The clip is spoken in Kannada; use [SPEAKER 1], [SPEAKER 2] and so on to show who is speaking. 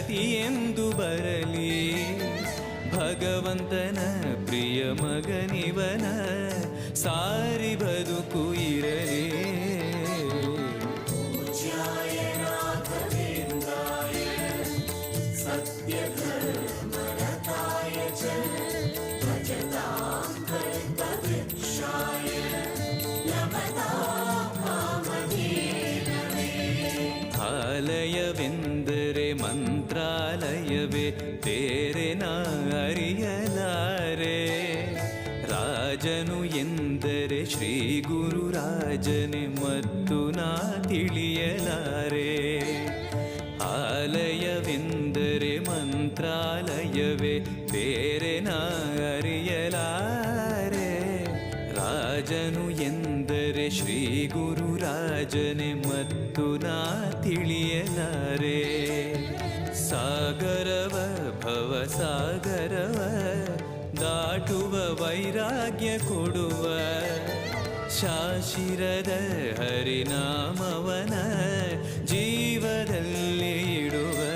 [SPEAKER 1] ಗತಿಯೆಂದು ಬರಲಿ ಭಗವಂತನ ಪ್ರಿಯ ಮಗನಿವನ ಸಾರಿ ಬದುಕು ಇರಲಿ. ಆಲಯವೆಂದರೆ ಮಂತ್ರಾಲಯವೇ ಬೇರೆ ನಾ ಅರಿಯಲಾರೆ. ರಾಜನು ಎಂದರೆ ಶ್ರೀ ಗುರು ರಾಜನೇ ಮತ್ತು ನಾ ತಿಳಿಯಲಾರೆ. ಆಲಯವೆಂದರೆ ಮಂತ್ರಾಲಯವೇ ಬೇರೆ ನಾ ಅರಿಯಲಾರೆ. ರಾಜನು ಎಂದರೆ ಶ್ರೀ ಗುರು ರಾಜನೇ ಮತ್ತು ನಾ ತಿಳಿಯಲಾರೆ. ಸಾಗರವ ಭವ ಸಾಗರವ ದಾಟುವ ವೈರಾಗ್ಯ ಕೊಡುವ ಶಾಶಿರದ ಹರಿನಾಮವನ ಜೀವದಲ್ಲಿ ಇಡುವ